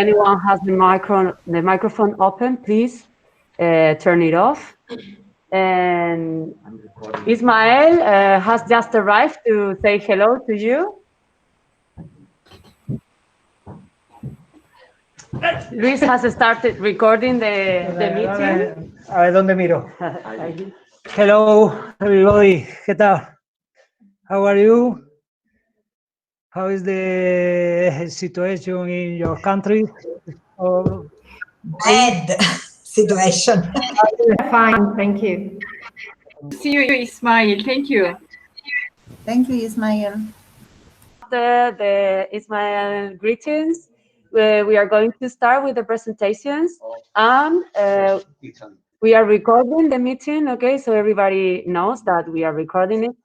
anyone has the microphone open, please turn it off. And Ismael has just arrived to say hello to you. Luis has started recording the meeting. A ver dónde miro. Hello, everybody. ¿Qué tal? How are you? How is the situation in your country? Bad situation. Fine, thank you. See you, Ismail. Thank you. Thank you, Ismail. After the Ismail greetings, we are going to start with the presentations, and we are recording the meeting, okay, so everybody knows that we are recording it,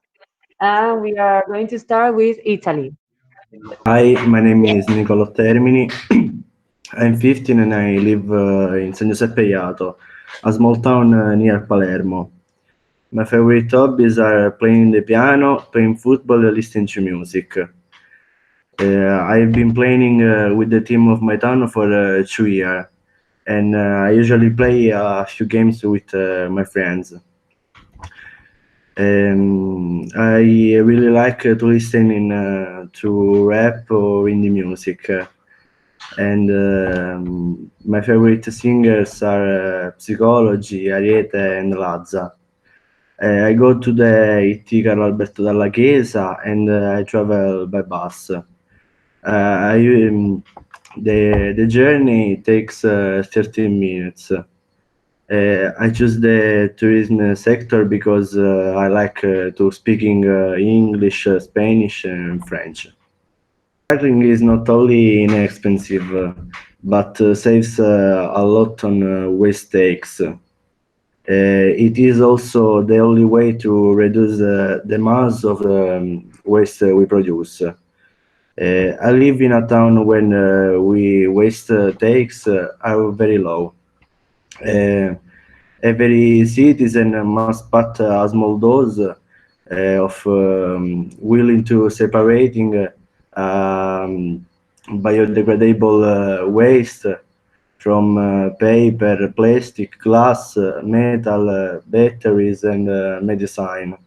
and we are going to start with Italy. Hi, my name is Nicolo Termini. I'm 15 and I live in San Giuseppe Jato, a small town near Palermo. My favorite hobbies are playing the piano, playing football, and listening to music. I've been playing with the team of my town for 2 years, and I usually play a few games with my friends. I really like to listen to rap or indie music, and my favorite singers are Psicology, Ariete, and Lazza. I go to the IT Carlo Alberto dalla Chiesa, and I travel by bus. The journey takes 13 minutes. I choose the tourism sector because I like to speaking English, Spanish, and French. Cycling is not only inexpensive, but saves a lot on waste takes. It is also the only way to reduce the mass of waste we produce. I live in a town when waste takes are very low. Every citizen must put a small dose of willing to separating biodegradable waste from paper, plastic, glass, metal, batteries, and medicine.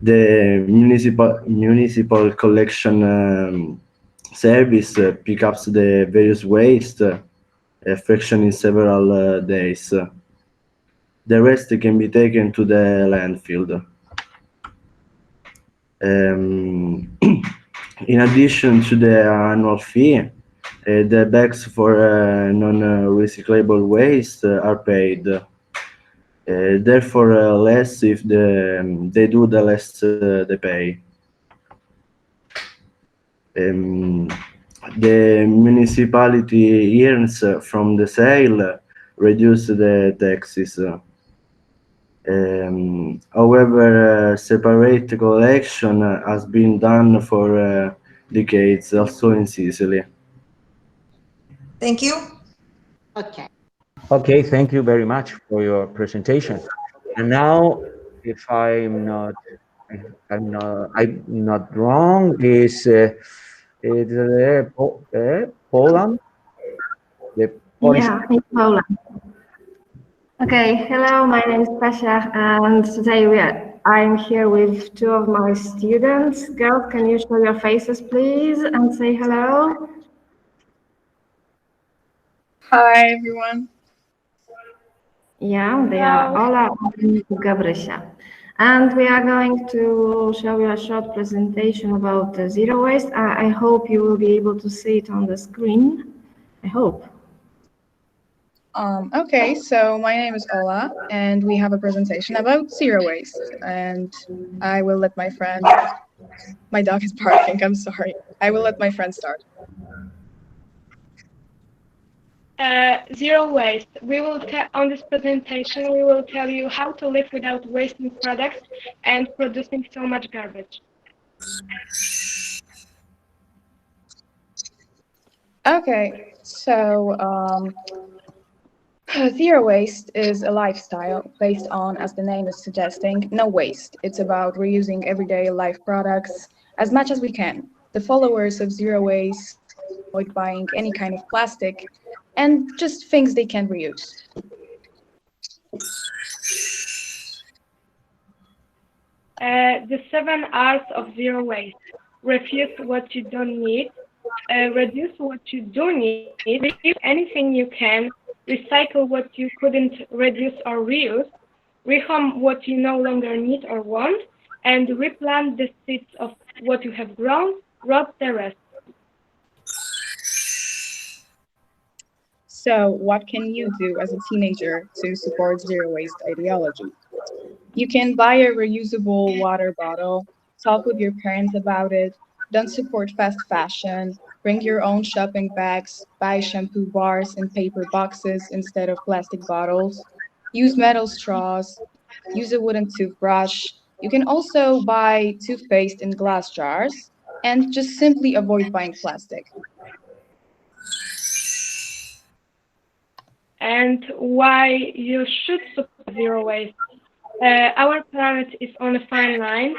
The municipal collection service picks up the various waste fraction in several days. The rest can be taken to the landfill. In addition to the annual fee, the bags for non-recyclable waste are paid. Therefore, less if they do, the less they pay. The municipality earns from the sale reduce the taxes. However, separate collection has been done for decades, also in Sicily. Thank you. Okay. Okay, thank you very much for your presentation. And now, if I'm not wrong, is Poland? The Polish. Yeah, in Poland. Okay, hello, my name is Kasia, and today I'm here with two of my students. Girls, can you show your faces, please, and say hello? Hi, everyone. Yeah, they are Ola and Gabrysia. And we are going to show you a short presentation about zero waste. I hope you will be able to see it on the screen. I hope. Okay, so my name is Ola, and we have a presentation about zero waste. And I will let my friend, my dog is barking, I'm sorry. I will let my friend start. Zero waste. On this presentation, we will tell you how to live without wasting products and producing so much garbage. Okay, so zero waste is a lifestyle based on, as the name is suggesting, no waste. It's about reusing everyday life products as much as we can. The followers of zero waste avoid buying any kind of plastic, and just things they can reuse. The 7 R's of zero waste. Refuse what you don't need, reduce what you do need, reuse anything you can, recycle what you couldn't reduce or reuse, rehome what you no longer need or want, and replant the seeds of what you have grown, rot the rest. So, what can you do as a teenager to support zero waste ideology? You can buy a reusable water bottle, talk with your parents about it, don't support fast fashion, bring your own shopping bags, buy shampoo bars in paper boxes instead of plastic bottles, use metal straws, use a wooden toothbrush. You can also buy toothpaste in glass jars and just simply avoid buying plastic. And why you should support zero waste. Our planet is on a fine line.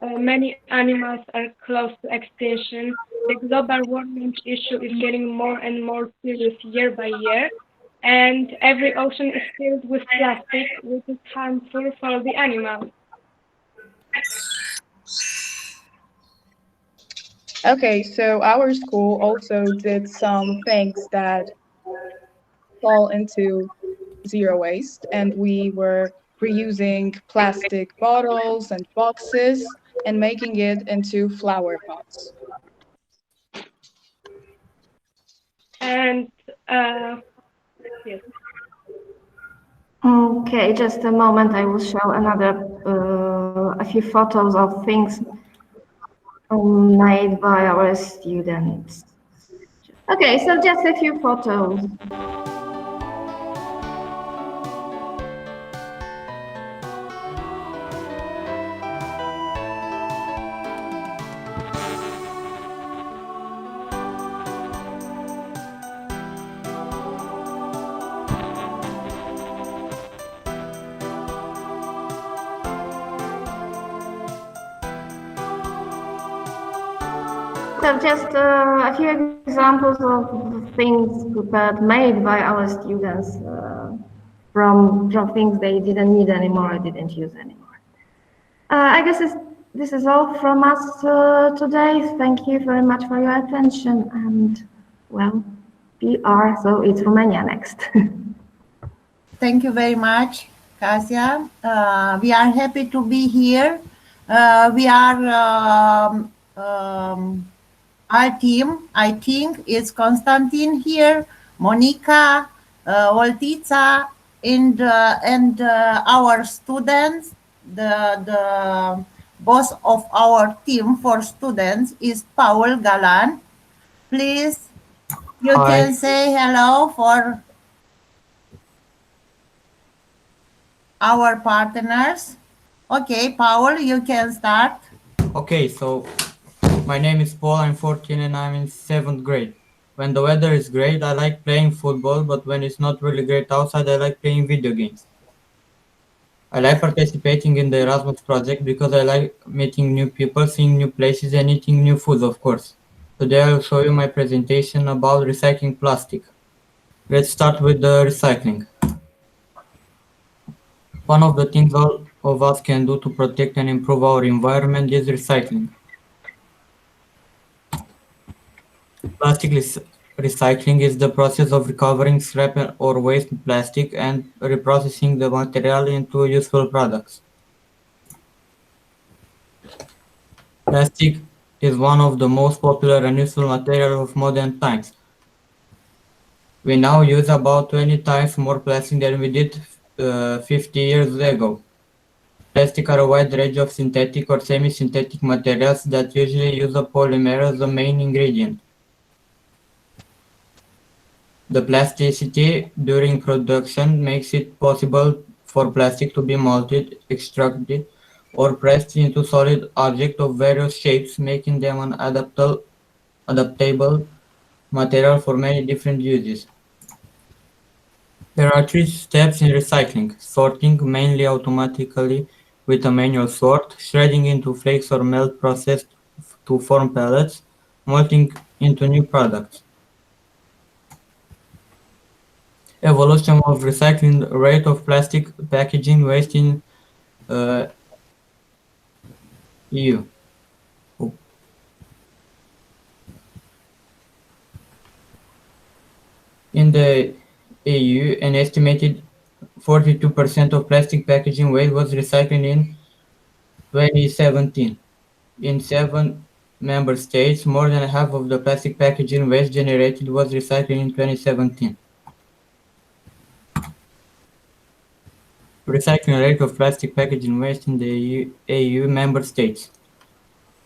Many animals are close to extinction. The global warming issue is getting more and more serious year by year. And every ocean is filled with plastic, which is harmful for the animals. Okay, so our school also did some things that fall into zero waste, and we were reusing plastic bottles and boxes and making it into flower pots. And yes. Okay, just a moment. I will show a few photos of things made by our students. Okay, so just a few photos. So just a few examples of things prepared made by our students from things they didn't need anymore, didn't use anymore. I guess this is all from us today. Thank you very much for your attention, and well, PR, so it's Romania next. Thank you very much, Kasia. We are happy to be here. We are our team, I think, is Konstantin here, Monica, Oltica, and our students. The boss of our team for students is Paul Galan. Please, you Hi. can say hello for our partners. Okay, Paul, you can start. Okay, so my name is Paul, I'm 14 and I'm in 7th grade. When the weather is great, I like playing football, but when it's not really great outside, I like playing video games. I like participating in the Erasmus project because I like meeting new people, seeing new places, and eating new food, of course. Today I'll show you my presentation about recycling plastic. Let's start with the recycling. One of the things all of us can do to protect and improve our environment is recycling. Plastic recycling is the process of recovering scrap or waste plastic and reprocessing the material into useful products. Plastic is one of the most popular and useful materials of modern times. We now use about 20 times more plastic than we did 50 years ago. Plastic are a wide range of synthetic or semi-synthetic materials that usually use a polymer as the main ingredient. The plasticity during production makes it possible for plastic to be melted, extracted, or pressed into solid objects of various shapes, making them an adaptable material for many different uses. There are three steps in recycling: sorting, mainly automatically with a manual sort, shredding into flakes or melt processed to form pellets, molting into new products. Evolution of recycling rate of plastic packaging waste in EU. In the EU, an estimated 42% of plastic packaging waste was recycled in 2017. In 7 member states, more than half of the plastic packaging waste generated was recycled in 2017. Recycling rate of plastic packaging waste in the EU member states.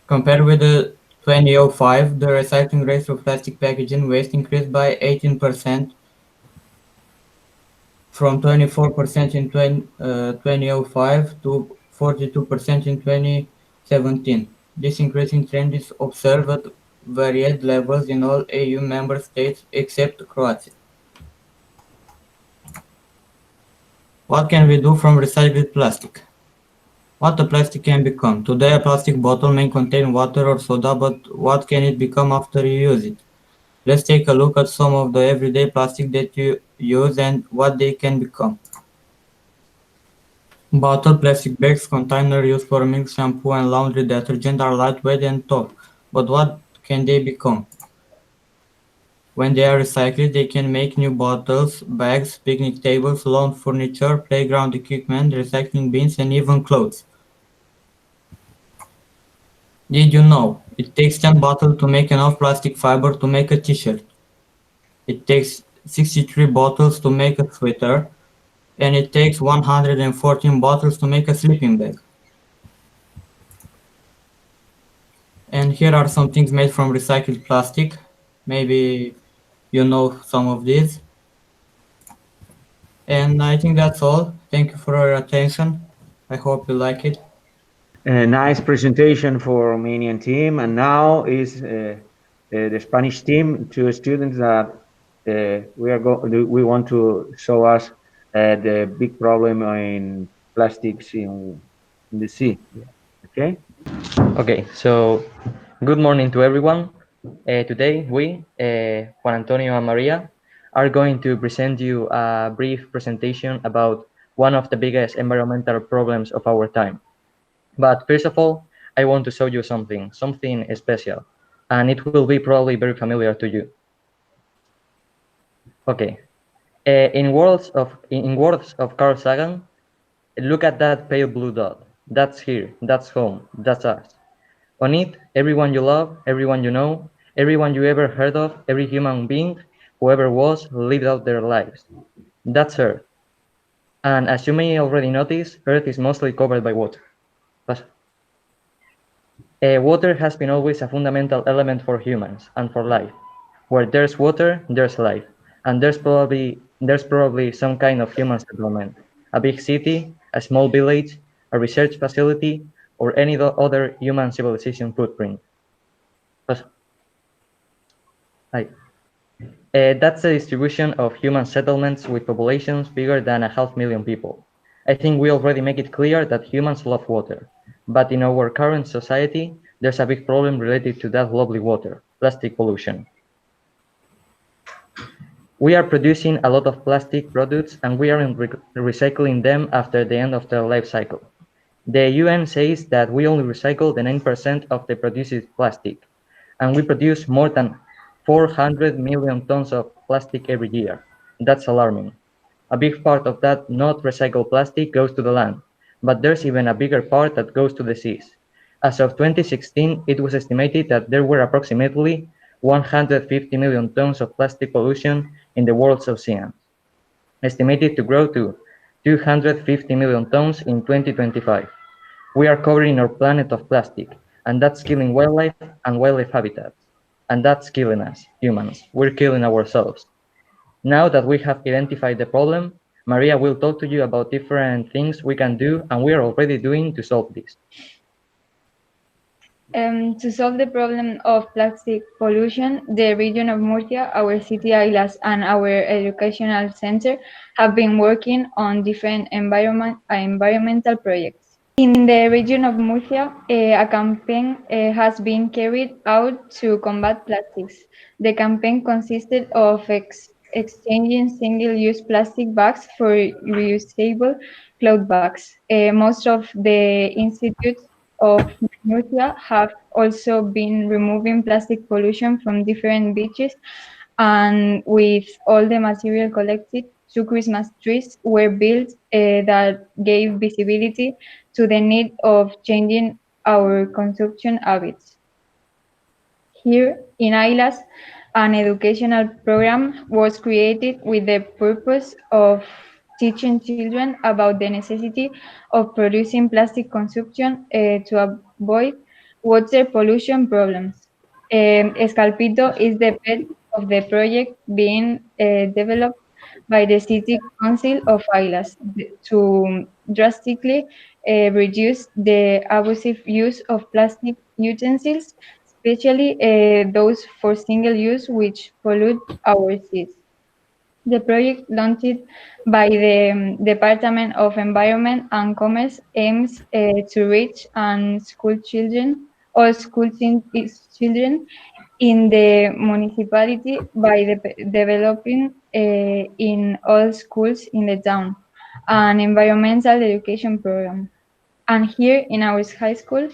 Compared with the 2005, the recycling rate of plastic packaging waste increased by 18%, from 24% in 2005 to 42% in 2017. This increasing trend is observed at varied levels in all EU member states except Croatia. What can we do from recycled plastic? What a plastic can become. Today a plastic bottle may contain water or soda, but what can it become after you use it? Let's take a look at some of the everyday plastic that you use and what they can become. Bottle, plastic bags, containers used for milk, shampoo, and laundry detergent are lightweight and tall, but what can they become? When they are recycled, they can make new bottles, bags, picnic tables, lawn furniture, playground equipment, recycling bins, and even clothes. Did you know? It takes 10 bottles to make enough plastic fiber to make a t-shirt. It takes 63 bottles to make a sweater, and it takes 114 bottles to make a sleeping bag. And here are some things made from recycled plastic. Maybe you know some of these. And I think that's all. Thank you for your attention. I hope you like it. A nice presentation for Romanian team, and now is the Spanish team. Two students that we want to show us the big problem in plastics in the sea. Okay. Okay, so good morning to everyone. Today we, Juan Antonio and Maria, are going to present you a brief presentation about one of the biggest environmental problems of our time. But first of all, I want to show you something special, and it will be probably very familiar to you. Okay, in words of Carl Sagan, look at that pale blue dot. That's here. That's home. That's us. On it, everyone you love, everyone you know, everyone you ever heard of, every human being, whoever was, lived out their lives. That's Earth. And as you may already notice, Earth is mostly covered by water. Water has been always a fundamental element for humans and for life. Where there's water, there's life. And there's probably some kind of human settlement. A big city, a small village, a research facility, or any other human civilization footprint. That's the distribution of human settlements with populations bigger than 500,000 people. I think we already make it clear that humans love water, but in our current society, there's a big problem related to that lovely water, plastic pollution. We are producing a lot of plastic products and we aren't recycling them after the end of their life cycle. The UN says that we only recycle the 9% of the produced plastic, and we produce more than 400 million tons of plastic every year. That's alarming. A big part of that not recycled plastic goes to the land, but there's even a bigger part that goes to the seas. As of 2016, it was estimated that there were approximately 150 million tons of plastic pollution in the world's oceans, estimated to grow to 250 million tons in 2025. We are covering our planet of plastic, and that's killing wildlife and wildlife habitats. And that's killing us, humans. We're killing ourselves. Now that we have identified the problem, Maria will talk to you about different things we can do and we are already doing to solve this. To solve the problem of plastic pollution, the region of Murcia, our city islands, and our educational center have been working on different environmental projects. In the region of Murcia, a campaign has been carried out to combat plastics. The campaign consisted of exchanging single-use plastic bags for reusable cloth bags. Most of the institutes of Murcia have also been removing plastic pollution from different beaches, and with all the material collected, 2 Christmas trees were built that gave visibility to the need of changing our consumption habits. Here in Islas, an educational program was created with the purpose of teaching children about the necessity of producing plastic consumption to avoid water pollution problems. Escalpito is the bed of the project being developed by the City Council of Islas to drastically reduce the abusive use of plastic utensils, especially those for single use which pollute our seas. The project launched by the Department of Environment and Commerce aims to reach and school children or children in the municipality by developing in all schools in the town an environmental education program. And here in our high school,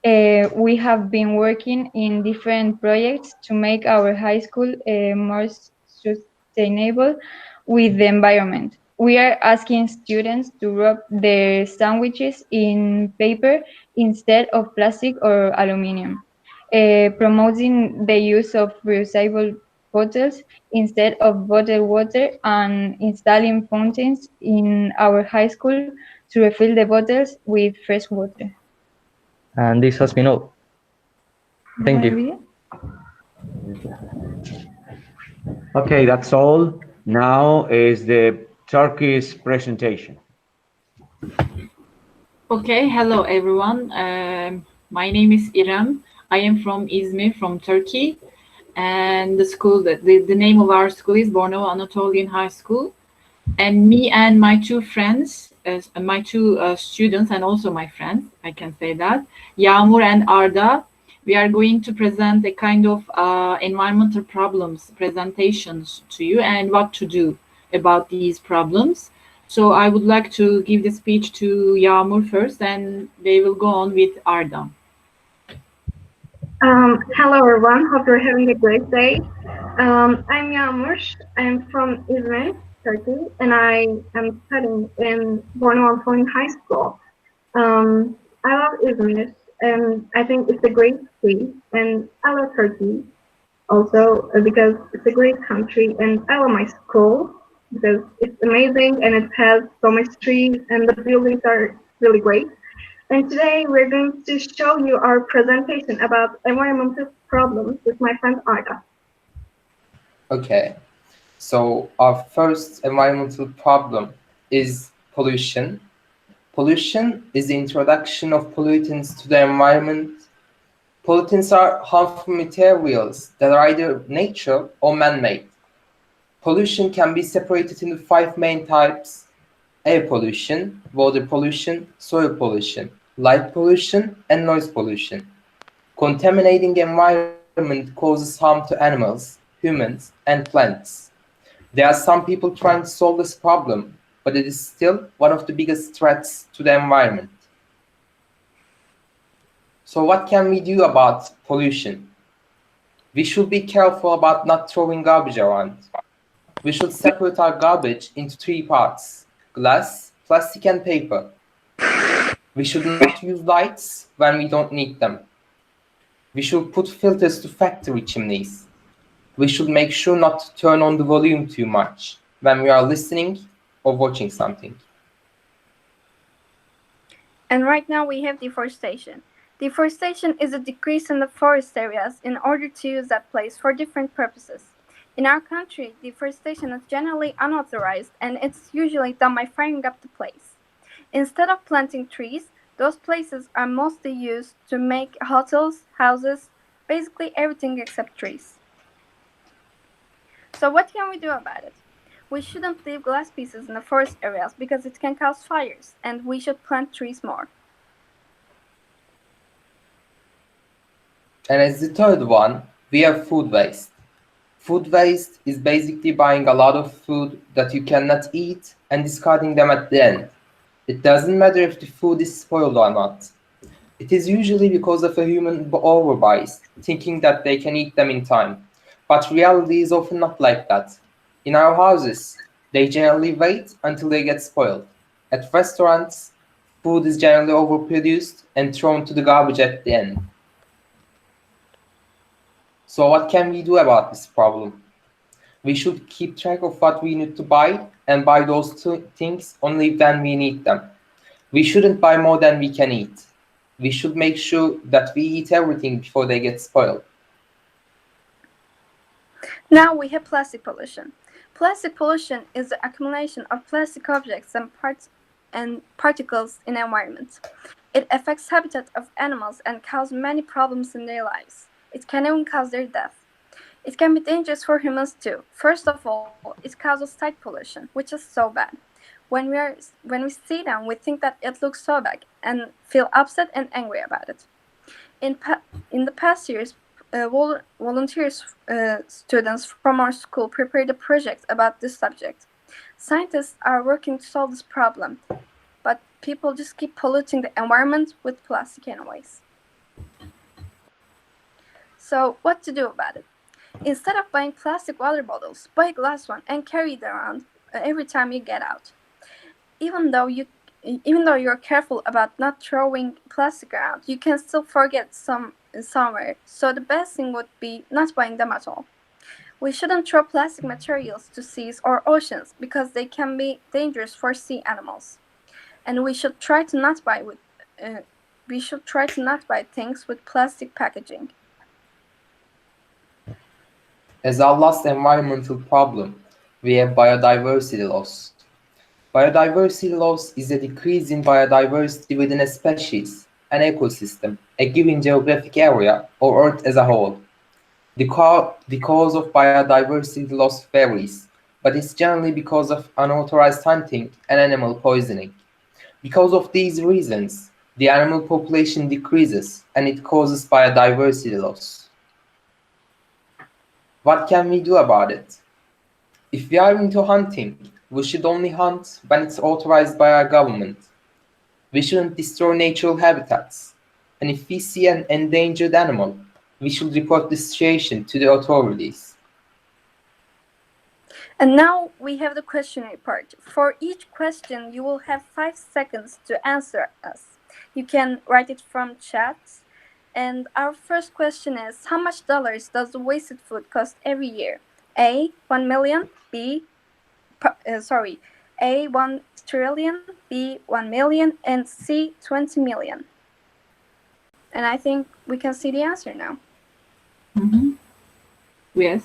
we have been working in different projects to make our high school more sustainable with the environment. We are asking students to wrap their sandwiches in paper instead of plastic or aluminum, promoting the use of reusable bottles instead of bottled water, and installing fountains in our high school to refill the bottles with fresh water. And this has been all. Thank you. Okay, that's all. Now is the Turkish presentation. Okay, hello everyone. My name is İrem. I am from Izmir, from Turkey, and the name of our school is Bornova Anatolian High School. And me and my two friends, my two students, and also my friends, I can say that, Yağmur and Arda, we are going to present a kind of environmental problems presentations to you and what to do about these problems. So I would like to give the speech to Yağmur first, and they will go on with Arda. Hello everyone, hope you're having a great day. I'm Yağmur, I'm from Izmir, Turkey, and I am studying in Bornova Anatolian High School. I love Izmir, and I think it's a great city, and I love Turkey also because it's a great country, and I love my school because it's amazing and it has so much trees and the buildings are really great. And today we're going to show you our presentation about environmental problems with my friend Arda. Okay, so our first environmental problem is pollution. Pollution is the introduction of pollutants to the environment. Pollutants are harmful materials that are either natural or man-made. Pollution can be separated into 5 main types: air pollution, water pollution, soil pollution, light pollution, and noise pollution. Contaminating environment causes harm to animals, humans, and plants. There are some people trying to solve this problem, but it is still one of the biggest threats to the environment. So what can we do about pollution? We should be careful about not throwing garbage around. We should separate our garbage into 3 parts: glass, plastic, and paper. We should not use lights when we don't need them. We should put filters to factory chimneys. We should make sure not to turn on the volume too much when we are listening or watching something. And right now we have deforestation. Deforestation is a decrease in the forest areas in order to use that place for different purposes. In our country, deforestation is generally unauthorized and it's usually done by firing up the place. Instead of planting trees, those places are mostly used to make hotels, houses, basically everything except trees. So what can we do about it? We shouldn't leave glass pieces in the forest areas because it can cause fires, and we should plant trees more. And as the third one, we have food waste. Food waste is basically buying a lot of food that you cannot eat and discarding them at the end. It doesn't matter if the food is spoiled or not. It is usually because of a human overbuys, thinking that they can eat them in time. But reality is often not like that. In our houses, they generally wait until they get spoiled. At restaurants, food is generally overproduced and thrown to the garbage at the end. So what can we do about this problem? We should keep track of what we need to buy and buy those things only when we need them. We shouldn't buy more than we can eat. We should make sure that we eat everything before they get spoiled. Now we have plastic pollution. Plastic pollution is the accumulation of plastic objects and particles in the environment. It affects habitat of animals and causes many problems in their lives. It can even cause their death. It can be dangerous for humans too. First of all, it causes sight pollution, which is so bad. When we see them, we think that it looks so bad and feel upset and angry about it. In the past years, volunteers students from our school prepared a project about this subject. Scientists are working to solve this problem, but people just keep polluting the environment with plastic anyways. So what to do about it? Instead of buying plastic water bottles, buy a glass one and carry it around every time you get out. Even though you're careful about not throwing plastic around, you can still forget somewhere. So the best thing would be not buying them at all. We shouldn't throw plastic materials to seas or oceans because they can be dangerous for sea animals. And we should try to not buy things with plastic packaging. As our last environmental problem, we have biodiversity loss. Biodiversity loss is a decrease in biodiversity within a species, an ecosystem, a given geographic area, or Earth as a whole. The cause of biodiversity loss varies, but it's generally because of unauthorized hunting and animal poisoning. Because of these reasons, the animal population decreases and it causes biodiversity loss. What can we do about it? If we are into hunting, we should only hunt when it's authorized by our government. We shouldn't destroy natural habitats. And if we see an endangered animal, we should report the situation to the authorities. And now we have the questionnaire part. For each question, you will have 5 seconds to answer us. You can write it from chat. And our first question is, how much dollars does the wasted food cost every year? A, 1 million, A, 1 trillion, B, 1 million, and C, 20 million. And I think we can see the answer now. Mm-hmm. Yes.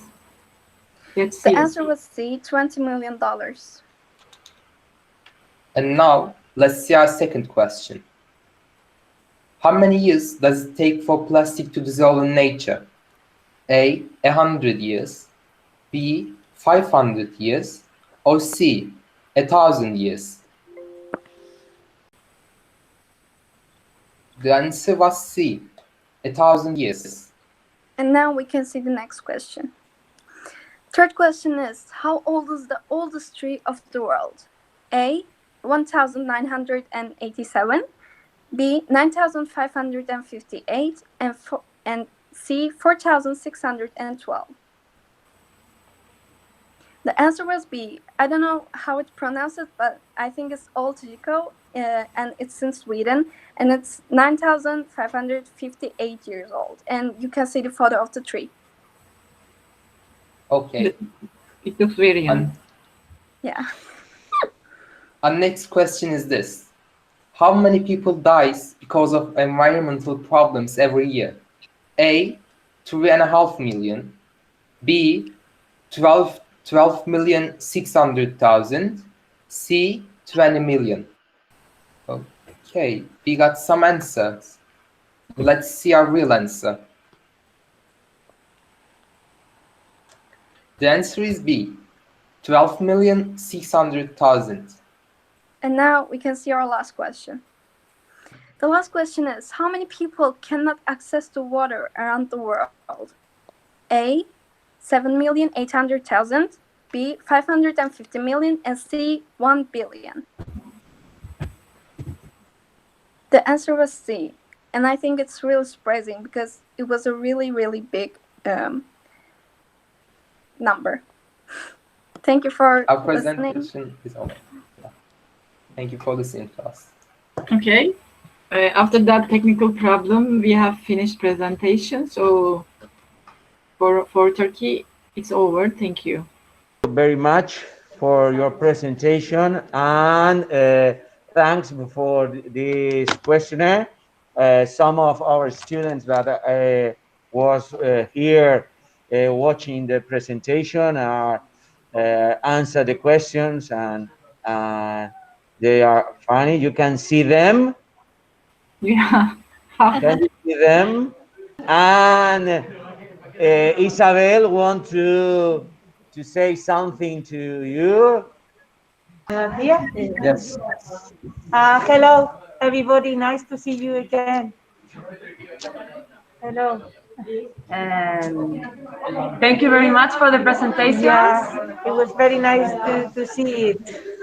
Let's see. The answer was C, $20 million. And now, let's see our second question. How many years does it take for plastic to dissolve in nature? A, 100 years, B, 500 years, or C, 1,000 years? The answer was C, 1,000 years. And now we can see the next question. Third question is, how old is the oldest tree of the world? A, 1,987, B, 9,558, and C, 4,612. The answer was B. I don't know how it pronounces, but I think it's Old Chico, and it's in Sweden, and it's 9,558 years old. And you can see the photo of the tree. Okay. It looks very young. Yeah. Our next question is this. How many people dies because of environmental problems every year? A, 3.5 million, B, 12,600,000, C, 20 million. Okay, we got some answers. Let's see our real answer. The answer is B, 12,600,000. And now we can see our last question. The last question is, how many people cannot access to water around the world? A, 7,800,000, B, 550 million, and C, 1 billion. The answer was C, and I think it's really surprising because it was a really, really big number. Thank you for Our listening. presentation is over. Thank you for listening to us. Okay. After that technical problem, we have finished presentation. So for Turkey, it's over. Thank you. Very much for your presentation, and thanks for this questionnaire. Some of our students that was here watching the presentation are answer the questions, and they are funny. You can see them. Yeah. Can you see them? And Isabel want to say something to you. Here? Yes. Hello, everybody. Nice to see you again. Hello. Thank you very much for the presentations. Yeah, it was very nice to see it.